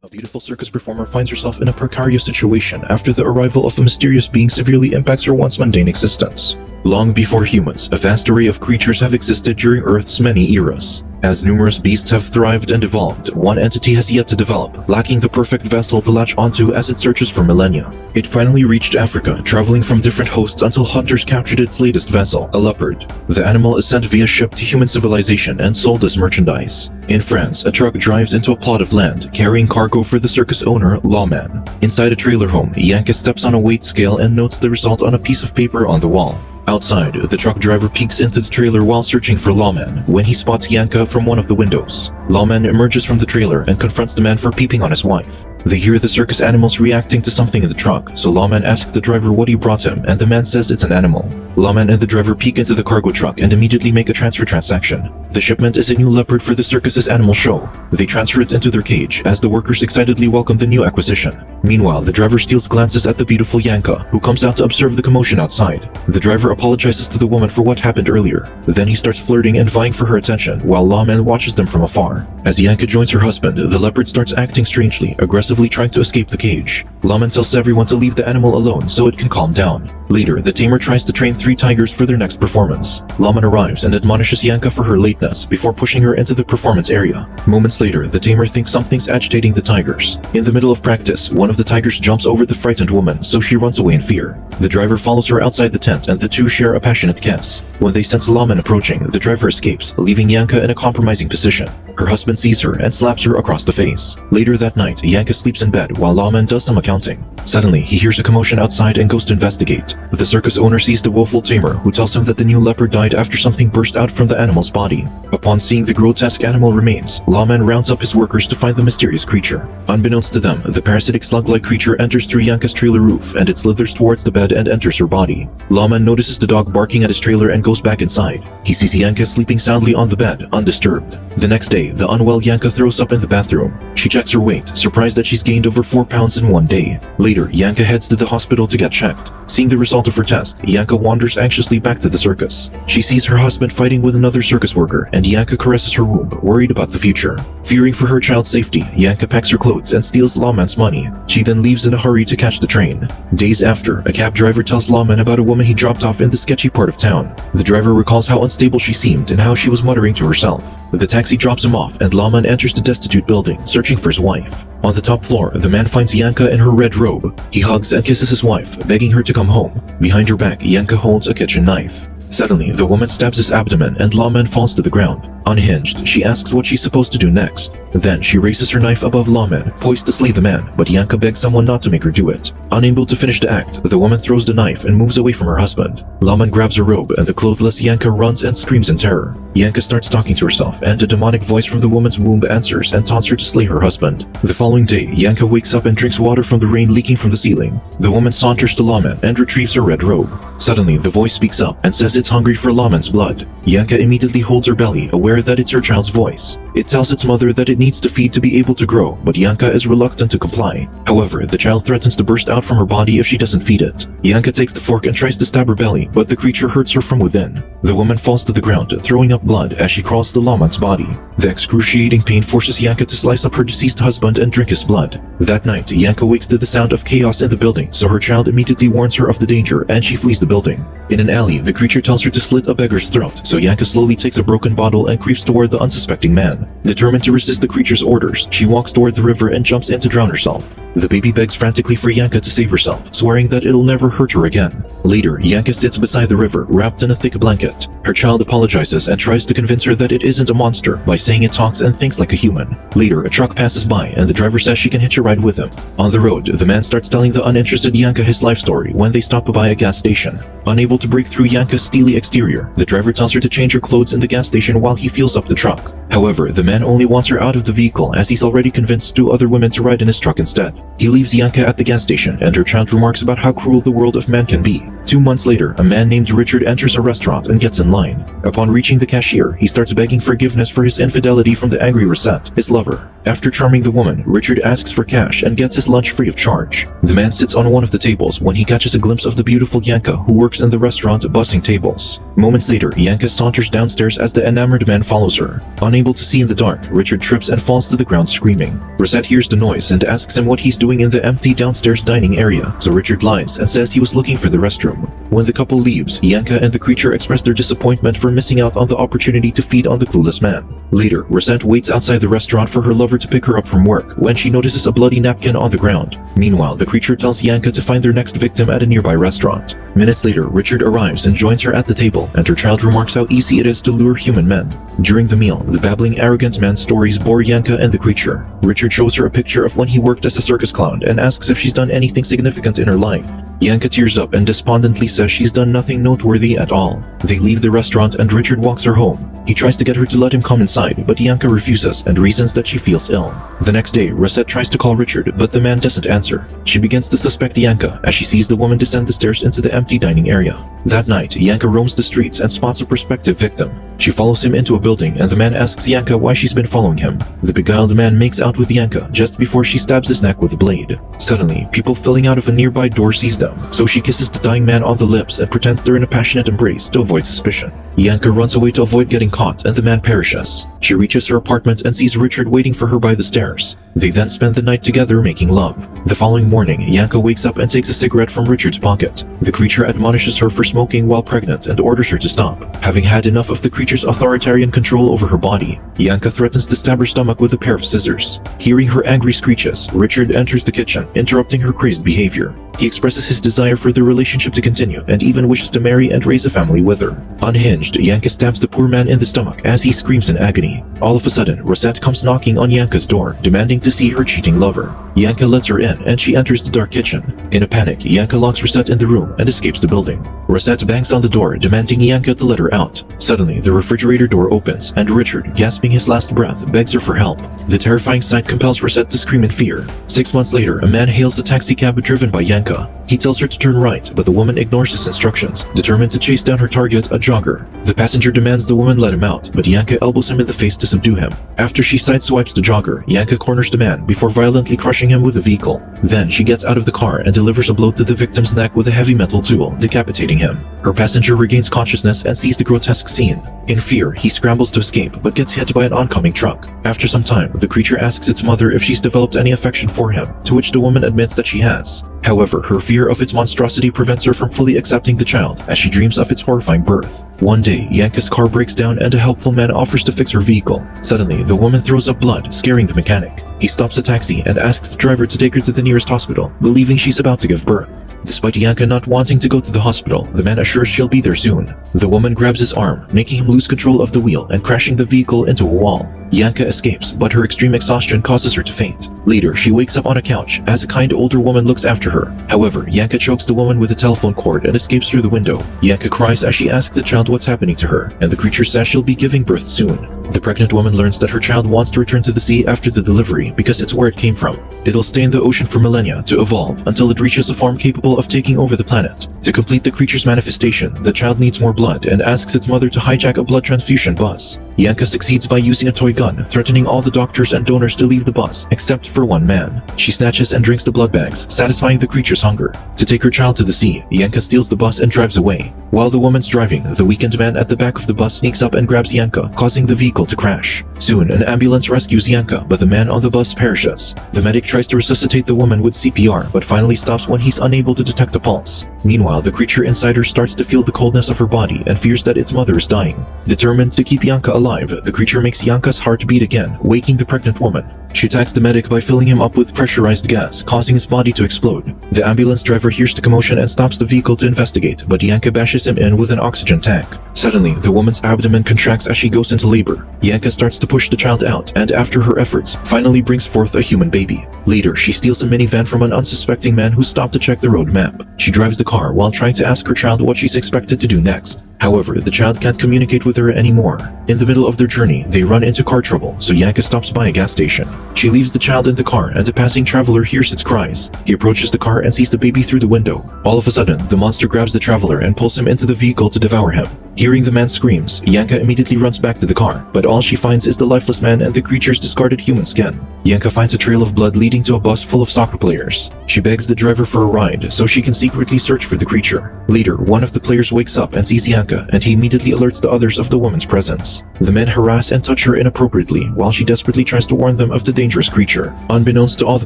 A beautiful circus performer finds herself in a precarious situation after the arrival of a mysterious being severely impacts her once mundane existence. Long before humans, a vast array of creatures have existed during Earth's many eras. As numerous beasts have thrived and evolved, one entity has yet to develop, lacking the perfect vessel to latch onto as it searches for millennia. It finally reached Africa, traveling from different hosts until hunters captured its latest vessel, a leopard. The animal is sent via ship to human civilization and sold as merchandise. In France, a truck drives into a plot of land, carrying cargo for the circus owner, Lawman. Inside a trailer home, Yanka steps on a weight scale and notes the result on a piece of paper on the wall. Outside, the truck driver peeks into the trailer while searching for Lawman when he spots Yanka from one of the windows. Lawman emerges from the trailer and confronts the man for peeping on his wife. They hear the circus animals reacting to something in the truck, so Lawman asks the driver what he brought him, and the man says it's an animal. Lawman and the driver peek into the cargo truck and immediately make a transfer transaction. The shipment is a new leopard for the circus's animal show. They transfer it into their cage as the workers excitedly welcome the new acquisition. Meanwhile, the driver steals glances at the beautiful Yanka, who comes out to observe the commotion outside. The driver apologizes to the woman for what happened earlier. Then he starts flirting and vying for her attention, while Lawman watches them from afar. As Yanka joins her husband, the leopard starts acting strangely, aggressively trying to escape the cage. Lawman tells everyone to leave the animal alone so it can calm down. Later, the tamer tries to train 3 tigers for their next performance. Lawman arrives and admonishes Yanka for her lateness before pushing her into the performance area. Moments later, the tamer thinks something's agitating the tigers. In the middle of practice, one of the tigers jumps over the frightened woman, so she runs away in fear. The driver follows her outside the tent and the two share a passionate kiss. When they sense Lawman approaching, the driver escapes, leaving Yanka in a compromising position. Her husband sees her and slaps her across the face. Later that night, Yanka sleeps in bed while Lawman does some accounting. Suddenly, he hears a commotion outside and goes to investigate. The circus owner sees the woeful tamer, who tells him that the new leopard died after something burst out from the animal's body. Upon seeing the grotesque animal remains, Lawman rounds up his workers to find the mysterious creature. Unbeknownst to them, the parasitic slug-like creature enters through Yanka's trailer roof and it slithers towards the bed and enters her body. Lawman notices the dog barking at his trailer and goes back inside. He sees Yanka sleeping soundly on the bed, undisturbed. The next day, the unwell Yanka throws up in the bathroom. She checks her weight, surprised that she's gained over 4 pounds in one day. Later, Yanka heads to the hospital to get checked. Seeing the result of her test, Yanka wanders anxiously back to the circus. She sees her husband fighting with another circus worker, and Yanka caresses her womb, worried about the future. Fearing for her child's safety, Yanka packs her clothes and steals Lawman's money. She then leaves in a hurry to catch the train. Days after, a cab driver tells Lawman about a woman he dropped off in the sketchy part of town. The driver recalls how unstable she seemed and how she was muttering to herself. The taxi drops him off, and Lawman enters the destitute building, searching for his wife. On the top floor, the man finds Yanka in her red robe. He hugs and kisses his wife, begging her to come home. Behind her back, Yanka holds a kitchen knife. Suddenly, the woman stabs his abdomen and Lawman falls to the ground. Unhinged, she asks what she's supposed to do next. Then, she raises her knife above Lawman, poised to slay the man, but Yanka begs someone not to make her do it. Unable to finish the act, the woman throws the knife and moves away from her husband. Lawman grabs her robe and the clothless Yanka runs and screams in terror. Yanka starts talking to herself and a demonic voice from the woman's womb answers and taunts her to slay her husband. The following day, Yanka wakes up and drinks water from the rain leaking from the ceiling. The woman saunters to Lawman and retrieves her red robe. Suddenly, the voice speaks up and says it's hungry for Lawman's blood. Yanka immediately holds her belly, aware that it's her child's voice. It tells its mother that it needs to feed to be able to grow, but Yanka is reluctant to comply. However, the child threatens to burst out from her body if she doesn't feed it. Yanka takes the fork and tries to stab her belly, but the creature hurts her from within. The woman falls to the ground, throwing up blood as she crawls to Lawman's body. The excruciating pain forces Yanka to slice up her deceased husband and drink his blood. That night, Yanka wakes to the sound of chaos in the building, so her child immediately warns her of the danger and she flees the building. In an alley, the creature tells her to slit a beggar's throat, so Yanka slowly takes a broken bottle and creeps toward the unsuspecting man. Determined to resist the creature's orders, she walks toward the river and jumps in to drown herself. The baby begs frantically for Yanka to save herself, swearing that it'll never hurt her again. Later, Yanka sits beside the river, wrapped in a thick blanket. Her child apologizes and tries to convince her that it isn't a monster by saying it talks and thinks like a human. Later, a truck passes by and the driver says she can hitch a ride with him. On the road, the man starts telling the uninterested Yanka his life story when they stop by a gas station. Unable to break through Yanka's steely exterior, the driver tells her to change her clothes in the gas station while he fuels up the truck. However, the man only wants her out of the vehicle as he's already convinced 2 other women to ride in his truck instead. He leaves Yanka at the gas station and her child remarks about how cruel the world of men can be. 2 months later, a man named Richard enters a restaurant and gets in line. Upon reaching the cashier, he starts begging forgiveness for his infidelity from the angry Rosette, his lover. After charming the woman, Richard asks for cash and gets his lunch free of charge. The man sits on one of the tables when he catches a glimpse of the beautiful Yanka, who works in the restaurant's bussing table. trembles. Moments later, Yanka saunters downstairs as the enamored man follows her. Unable to see in the dark, Richard trips and falls to the ground screaming. Rosette hears the noise and asks him what he's doing in the empty downstairs dining area, so Richard lies and says he was looking for the restroom. When the couple leaves, Yanka and the creature express their disappointment for missing out on the opportunity to feed on the clueless man. Later, Rosette waits outside the restaurant for her lover to pick her up from work when she notices a bloody napkin on the ground. Meanwhile, the creature tells Yanka to find their next victim at a nearby restaurant. Minutes later, Richard arrives and joins her at the table, and her child remarks how easy it is to lure human men. During the meal, the babbling, arrogant man's stories bore Yanka and the creature. Richard shows her a picture of when he worked as a circus clown and asks if she's done anything significant in her life. Yanka tears up and despondently says she's done nothing noteworthy at all. They leave the restaurant and Richard walks her home. He tries to get her to let him come inside, but Yanka refuses and reasons that she feels ill. The next day, Rosette tries to call Richard, but the man doesn't answer. She begins to suspect Yanka as she sees the woman descend the stairs into the empty dining area. That night, Yanka roams the streets and spots a prospective victim. She follows him into a building and the man asks Yanka why she's been following him. The beguiled man makes out with Yanka just before she stabs his neck with a blade. Suddenly, people filling out of a nearby door sees them, so she kisses the dying man on the lips and pretends they're in a passionate embrace to avoid suspicion. Yanka runs away to avoid getting caught and the man perishes. She reaches her apartment and sees Richard waiting for her by the stairs. They then spend the night together making love. The following morning, Yanka wakes up and takes a cigarette from Richard's pocket. The creature admonishes her for smoking while pregnant and orders her to stop. Having had enough of the creature's authoritarian control over her body, Yanka threatens to stab her stomach with a pair of scissors. Hearing her angry screeches, Richard enters the kitchen, interrupting her crazed behavior. He expresses his desire for their relationship to continue and even wishes to marry and raise a family with her. Unhinged, Yanka stabs the poor man in the stomach as he screams in agony. All of a sudden, Rosette comes knocking on Yanka's door, demanding to see her cheating lover. Yanka lets her in and she enters the dark kitchen. In a panic, Yanka locks Rosette in the room and escapes the building. Rosette bangs on the door, demanding Yanka to let her out. Suddenly, the refrigerator door opens and Richard, gasping his last breath, begs her for help. The terrifying sight compels Rosette to scream in fear. 6 months later, a man hails a taxi cab driven by Yanka. He tells her to turn right, but the woman ignores his instructions, determined to chase down her target, a jogger. The passenger demands the woman let him out, but Yanka elbows him in the face to subdue him. After she sideswipes the jogger, Yanka corners the man before violently crushing him with the vehicle. Then she gets out of the car and delivers a blow to the victim's neck with a heavy metal tool, decapitating him. Her passenger regains consciousness and sees the grotesque scene. In fear, he scrambles to escape, but gets hit by an oncoming truck. After some time, the creature asks its mother if she's developed any affection for him, to which the woman admits that she has. However, her fear of its monstrosity prevents her from fully accepting the child, as she dreams of its horrifying birth. One day, Yanka's car breaks down and a helpful man offers to fix her vehicle. Suddenly, the woman throws up blood, scaring the mechanic. He stops a taxi and asks the driver to take her to the nearest hospital, believing she's about to give birth. Despite Yanka not wanting to go to the hospital, the man assures she'll be there soon. The woman grabs his arm, making him lose control of the wheel and crashing the vehicle into a wall. Yanka escapes, but her extreme exhaustion causes her to faint. Later, she wakes up on a couch as a kind older woman looks after her. However, Yanka chokes the woman with a telephone cord and escapes through the window. Yanka cries as she asks the child what's happening to her, and the creature says she'll be giving birth soon. The pregnant woman learns that her child wants to return to the sea after the delivery because it's where it came from. It'll stay in the ocean for millennia to evolve until it reaches a form capable of taking over the planet. To complete the creature's manifestation, the child needs more blood and asks its mother to hijack a blood transfusion bus. Yanka succeeds by using a toy gun, threatening all the doctors and donors to leave the bus, except for one man. She snatches and drinks the blood bags, satisfying the creature's hunger. To take her child to the sea, Yanka steals the bus and drives away. While the woman's driving, the weakened man at the back of the bus sneaks up and grabs Yanka, causing the vehicle to crash. Soon, an ambulance rescues Yanka, but the man on the bus perishes. The medic tries to resuscitate the woman with CPR, but finally stops when he's unable to detect a pulse. Meanwhile, the creature inside her starts to feel the coldness of her body and fears that its mother is dying. Determined to keep Yanka alive, the creature makes Yanka's heart beat again, waking the pregnant woman. She attacks the medic by filling him up with pressurized gas, causing his body to explode. The ambulance driver hears the commotion and stops the vehicle to investigate, but Yanka bashes him in with an oxygen tank. Suddenly, the woman's abdomen contracts as she goes into labor. Yanka starts to push the child out, and after her efforts, finally brings forth a human baby. Later, she steals a minivan from an unsuspecting man who stopped to check the road map. She drives the car while trying to ask her child what she's expected to do next. However, the child can't communicate with her anymore. In the middle of their journey, they run into car trouble, so Yanka stops by a gas station. She leaves the child in the car and a passing traveler hears its cries. He approaches the car and sees the baby through the window. All of a sudden, the monster grabs the traveler and pulls him into the vehicle to devour him. Hearing the man's screams, Yanka immediately runs back to the car, but all she finds is the lifeless man and the creature's discarded human skin. Yanka finds a trail of blood leading to a bus full of soccer players. She begs the driver for a ride so she can secretly search for the creature. Later, one of the players wakes up and sees Yanka, and he immediately alerts the others of the woman's presence. The men harass and touch her inappropriately while she desperately tries to warn them of the dangerous creature. Unbeknownst to all the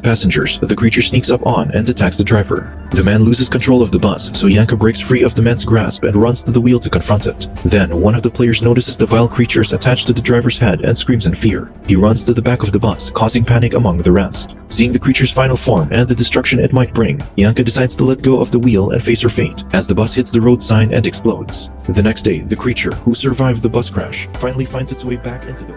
passengers, the creature sneaks up on and attacks the driver. The man loses control of the bus, so Yanka breaks free of the man's grasp and runs to the wheel to confront it. Then, one of the players notices the vile creatures attached to the driver's head and screams in fear. He runs to the back of the bus, causing panic among the rest. Seeing the creature's final form and the destruction it might bring, Yanka decides to let go of the wheel and face her fate as the bus hits the road sign and explodes. The next day, the creature, who survived the bus crash, finally finds its way back into the